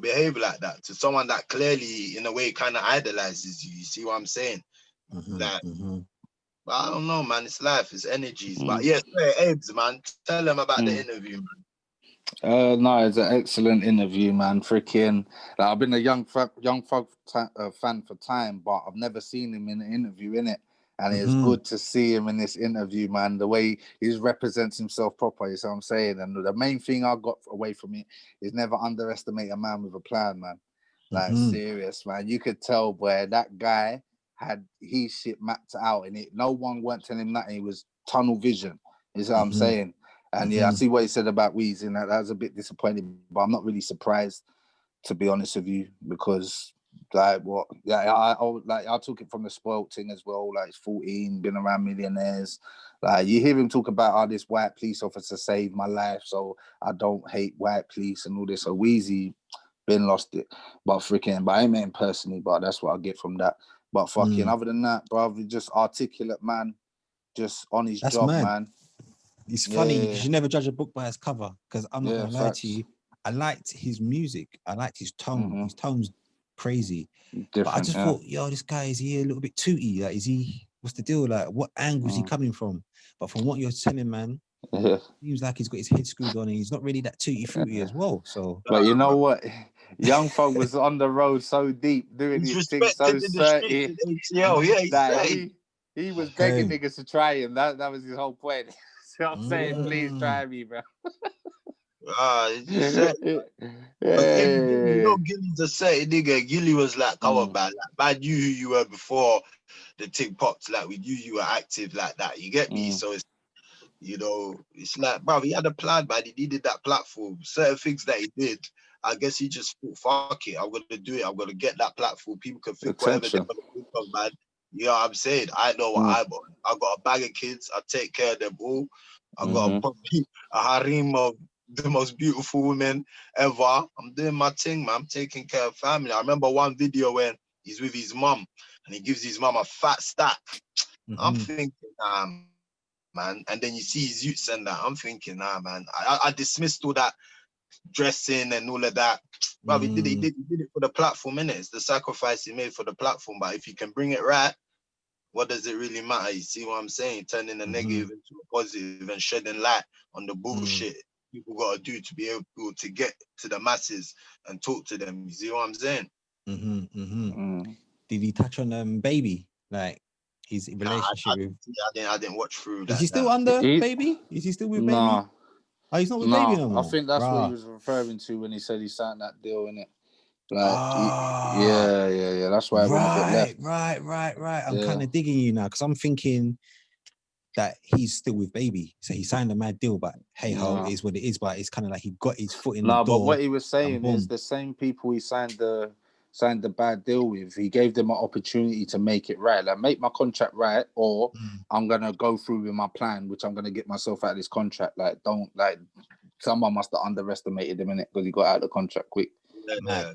behave like that to someone that clearly, in a way, kind of idolizes you? You see what I'm saying? Like, but I don't know, man. It's life, it's energies. But yes, Abe's, man, tell them about the interview, man. No, it's an excellent interview, man. Freaking, like, I've been a Young Thug fan for time, but I've never seen him in an interview, innit? And it's good to see him in this interview, man. The way he represents himself properly, you see what I'm saying? And the main thing I got away from it is never underestimate a man with a plan, man. Like, serious, man. You could tell, boy, that guy had his shit mapped out in it. No one weren't telling him that. He was tunnel vision, you see what I'm saying? And yeah, I see what he said about Weezy, and that was a bit disappointing, but I'm not really surprised, to be honest with you, because I took it from the spoiled thing as well. Like, he's 14, been around millionaires. Like, you hear him talk about this white police officer saved my life, so I don't hate white police and all this. So Weezy been lost it, but I ain't met him personally, but that's what I get from that. But fucking other than that, bro, just articulate man, just on his job, mad. man. It's funny, you should never judge a book by its cover, because I'm not gonna lie to you. I liked his music. I liked his tone. His tone's crazy. But I just thought, yo, this guy, is he a little bit tooty? Like, what's the deal? Like, what angle is he coming from? But from what you're telling, man, seems like he's got his head screwed on and he's not really that tutti fruity as well. So, but you know what? Young Thug was on the road so deep, doing his thing so certain. He was begging niggas to try him. That was his whole point. So I'm saying, please try me, bro. You know, Gilly's a certain nigga. Gilly was like, come on, man. Like, man knew who you were before the tick popped. Like, we knew you were active like that. You get me? So it's, you know, it's like, bro, he had a plan, man. He needed that platform. Certain things that he did, I guess he just thought, fuck it, I'm gonna do it. I'm gonna get that platform. People can think whatever they're gonna think of, man. You know what I'm saying? I know what I want. I got a bag of kids. I take care of them all. I got a harem of the most beautiful women ever. I'm doing my thing, man. I'm taking care of family. I remember one video when he's with his mum and he gives his mum a fat stack. I'm thinking, nah, man. And then you see his youths and that. I'm thinking, nah, man. I dismissed all that dressing and all of that. Well, he did it for the platform, innit? It's the sacrifice he made for the platform. But if you can bring it right, what does it really matter? You see what I'm saying? Turning the negative into a positive and shedding light on the bullshit people got to do to be able to get to the masses and talk to them. You see what I'm saying? Did he touch on baby, like his Nah, relationship with? I didn't watch through that. Is he still that. under He- baby? Is he still with baby? Nah, Oh, he's not with baby nah. no I more. think that's what he Bruh. was referring to when he said he signed that deal, innit? Like, Ah, yeah. That's why it went a bit left. right. I'm Yeah. kind of digging you now because I'm thinking that he's still with baby. So he signed a mad deal, but hey ho, Nah. it is what it is. But it's kind of like he got his foot in the Nah, but door. what he was saying boom. is the same people he signed the bad deal with. He gave them an opportunity to make it right. Like, make my contract right, or I'm gonna go through with my plan, which I'm gonna get myself out of this contract. Like, don't like. Someone must have underestimated him in it because he got out of the contract quick. Yeah.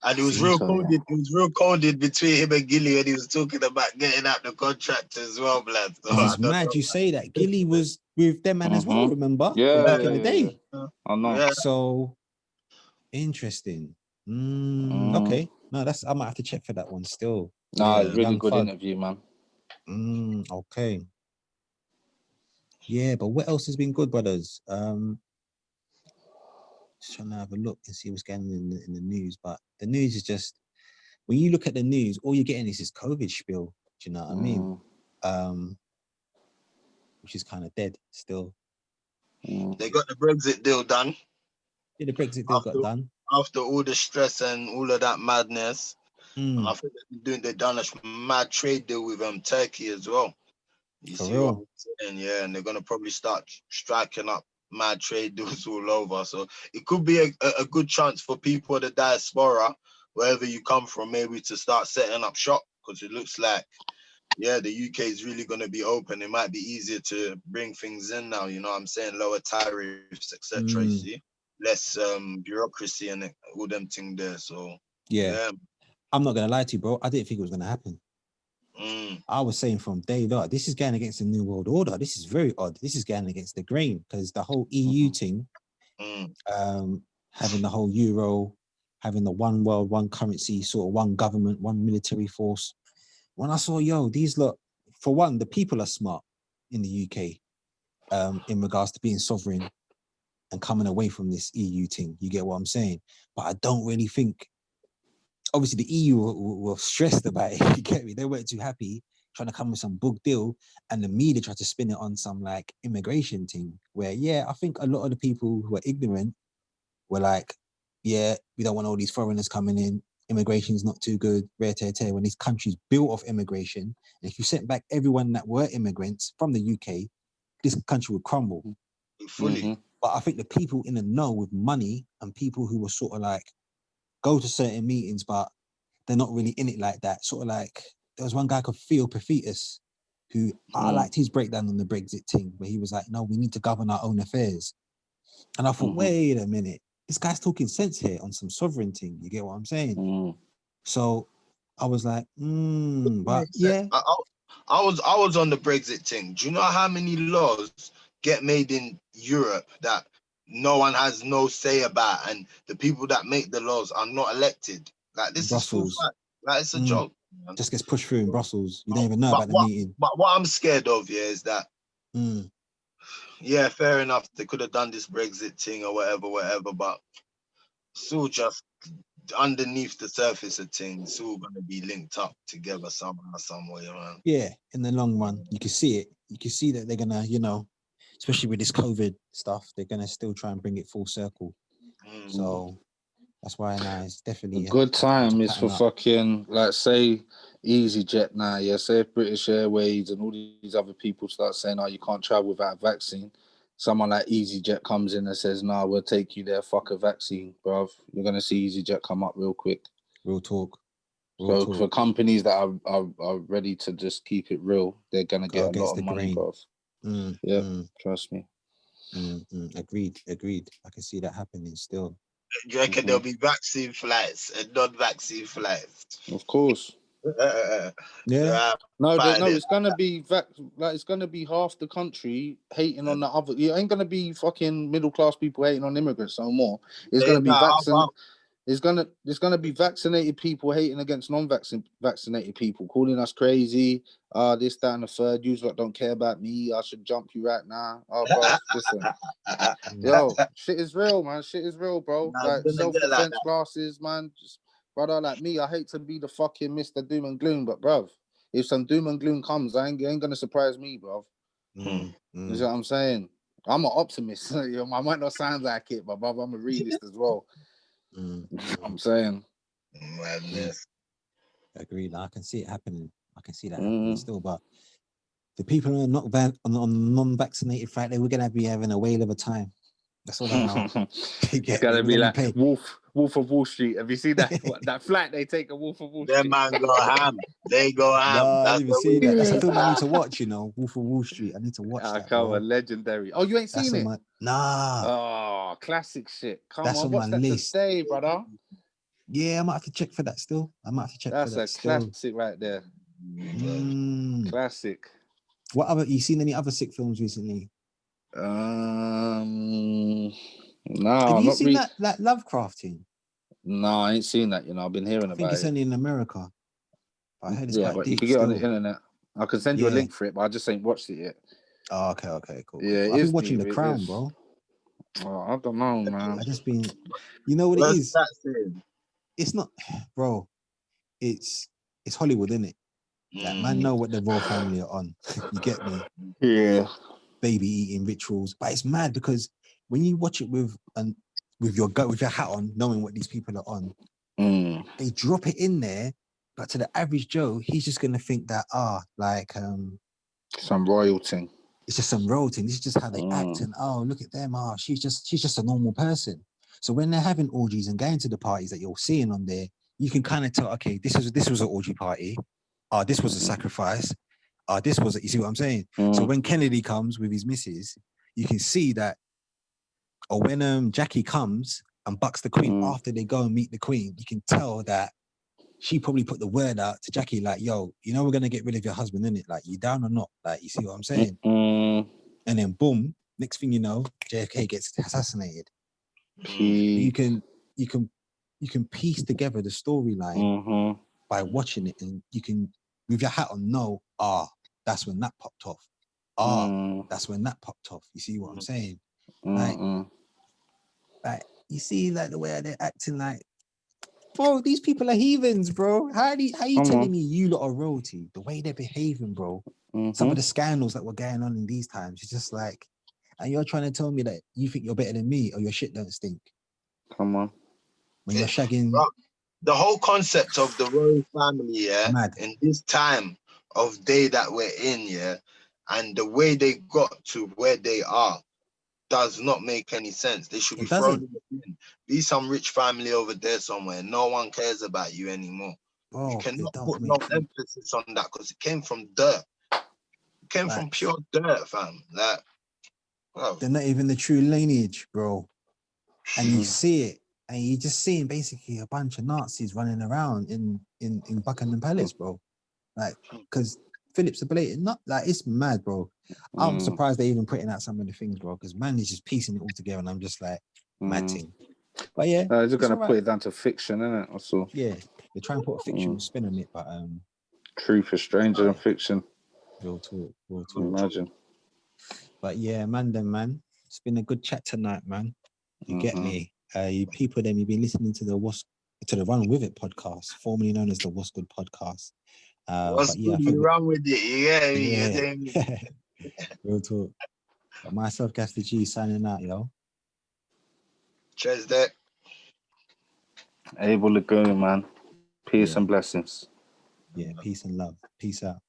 And it was See? real So, coded. It was real coded between him and Gilly when he was talking about getting out the contract as well, blood. So I It's don't mad know. you say that. Gilly was with them man as well, remember? Yeah, Back in the day. I know. Yeah. So interesting. Okay. No, I might have to check for that one still. Nah, Yeah, it's really Young good Thug. interview, man. Okay. Yeah, but what else has been good, brothers? Just trying to have a look and see what's going on in the news. But the news is just, when you look at the news, all you're getting is this COVID spiel. Do you know what I mean? Which is kind of dead still. They got the Brexit deal done. Yeah, the Brexit deal got done. After all the stress and all of that madness. And I think they've done a mad trade deal with Turkey as well. You For see real? what I'm saying? Yeah, and they're gonna probably start striking up mad trade deals all over. So it could be a good chance for people of the diaspora, wherever you come from, maybe to start setting up shop, because it looks like, yeah, the UK is really gonna be open. It might be easier to bring things in now. You know what I'm saying? Lower tariffs, etc. You see, less bureaucracy and all them things there. So Yeah. I'm not gonna lie to you, bro. I didn't think it was gonna happen. I was saying from day dot, this is going against the New World Order. This is very odd. This is going against the grain, because the whole EU thing, having the whole euro, having the one world, one currency, sort of one government, one military force. When I saw, these look, for one, the people are smart in the UK in regards to being sovereign and coming away from this EU thing. You get what I'm saying? But I don't really think, obviously the EU were stressed about it. You get me? They weren't too happy trying to come with some big deal, and the media tried to spin it on some like immigration thing where, I think a lot of the people who are ignorant were like, we don't want all these foreigners coming in. Immigration is not too good, rare tear tear. When this country's built off immigration, and if you sent back everyone that were immigrants from the UK, this country would crumble. Fully. But I think the people in the know with money and people who were sort of like go to certain meetings, but they're not really in it like that. Sort of like, there was one guy called Theo Prophetus, who I liked his breakdown on the Brexit thing, where he was like, no, we need to govern our own affairs. And I thought, wait a minute, this guy's talking sense here on some sovereign thing. You get what I'm saying? So I was like, but yeah. I was on the Brexit thing. Do you know how many laws get made in Europe that no one has no say about, and the people that make the laws are not elected? Like, this Brussels. is full fact. Like, it's a joke. Man. Just gets pushed through in Brussels. You don't even know about the meeting. But what I'm scared of, is that, fair enough, they could have done this Brexit thing or whatever, but still just underneath the surface of things, it's all going to be linked up together somehow, some way, man. Yeah, in the long run, you can see it. You can see that they're going to, especially with this COVID stuff, they're going to still try and bring it full circle. So that's why now it's definitely a good time is for fucking, like, say EasyJet now, say if British Airways and all these other people start saying, you can't travel without a vaccine, someone like EasyJet comes in and says, we'll take you there, fuck a vaccine, bruv. You're going to see EasyJet come up real quick. Real talk. So for companies that are ready to just keep it real, they're going to get a lot of money, bruv. Trust me. Agreed. I can see that happening still. Do you reckon there'll be vaccine flights and non-vaccine flights? Of course. No, it's gonna be it's gonna be half the country hating on the other. You ain't gonna be fucking middle class people hating on immigrants no more. It's gonna be It's gonna be vaccinated people hating against non-vaccinated people, calling us crazy. This, that, and the third. You don't care about me. I should jump you right now. Oh, bro, listen. Yo, shit is real, man. Shit is real, bro. Like self-defense classes, man. Just brother, like me, I hate to be the fucking Mr. Doom and Gloom, but bruv, if some doom and gloom comes, it ain't gonna surprise me, bruv. You know what I'm saying? I'm an optimist. You know, I might not sound like it, but bruv, I'm a realist as well. You know what I'm saying? Madness. Agreed. I can see it happening. I can see that happening still, but the people on the non-vaccinated Friday, we're gonna be having a whale of a time. That's all I know. It's gonna be like Wolf of Wall Street. Have you seen that that flight they take a Wolf of Wall Street? Them man go ham. They go ham. No, I That's didn't even see that. That's a film I need to watch. You know, Wolf of Wall Street. I need to watch that. Come bro. on, legendary. Oh, you ain't That's seen it? Nah. Oh, classic shit. Come That's on, on watch my that list. today, brother. Yeah, I might have to check for that still. That's a classic right there. Classic. What other? You seen any other sick films recently? No, Have you not seen that Lovecrafting? No, I ain't seen that. You know, I've been hearing I think about it's it. only in America. But I heard it's quite but deep. you can get on the internet. I can send you a link for it, but I just ain't watched it yet. Oh, okay, cool. Yeah, I've been watching The Crown, bro. Oh, I don't know, man. I just been, you know what it is? That saying? It's not, bro. It's Hollywood, isn't it? Like, man, know what the royal family are on. You get me? Yeah. Baby eating rituals, but it's mad because when you watch it with your hat on, knowing what these people are on, they drop it in there. But to the average Joe, he's just gonna think that some royal thing. It's just some royal thing. This is just how they act, and look at them. She's just a normal person. So when they're having orgies and going to the parties that you're seeing on there, you can kind of tell, okay, this was an orgy party. This was a sacrifice. This was, you see what I'm saying? So when Kennedy comes with his missus, you can see that, or when Jackie comes and bucks the queen after they go and meet the queen, you can tell that she probably put the word out to Jackie, like, yo, you know, we're going to get rid of your husband, innit? Like, you down or not? Like, you see what I'm saying? And then boom, next thing you know, JFK gets assassinated. You can piece together the storyline by watching it, and you can, with your hat on, know, that's when that popped off. That's when that popped off. You see what I'm saying? Like, you see, like, the way they're acting, like, bro, these people are heathens, bro. How you telling me you lot are royalty? The way they're behaving, bro. Some of the scandals that were going on in these times, it's just like, and you're trying to tell me that you think you're better than me, or your shit don't stink. Come on. When you're shagging, the whole concept of the royal family, mad. in this time of day that we're in, and the way they got to where they are does not make any sense. They should be thrown in the bin. Be some rich family over there somewhere. No one cares about you anymore. Bro, you cannot put no emphasis on that because it came from dirt. It came from pure dirt, fam. Like, bro. They're not even the true lineage, bro. And you see it, and you're just seeing basically a bunch of Nazis running around in Buckingham Palace, bro. Like, because Philip's a blatant nut. Like, it's mad, bro. I'm surprised they're even putting out some of the things, bro, because man is just piecing it all together, and I'm just like, mad thing. But yeah, they're just gonna put it down to fiction, innit? Also, yeah, they try and put a fictional spin on it, but truth is stranger than fiction. Real talk. Imagine. But yeah, man, it's been a good chat tonight, man. You get me? You people, then you've been listening to the Run With It podcast, formerly known as the What's Good podcast. What's good? You run with it, yeah. Real talk. But myself, Gaster G, signing out, yo. Cheers, Dick. Able to go, man. Peace and blessings. Yeah, peace and love. Peace out.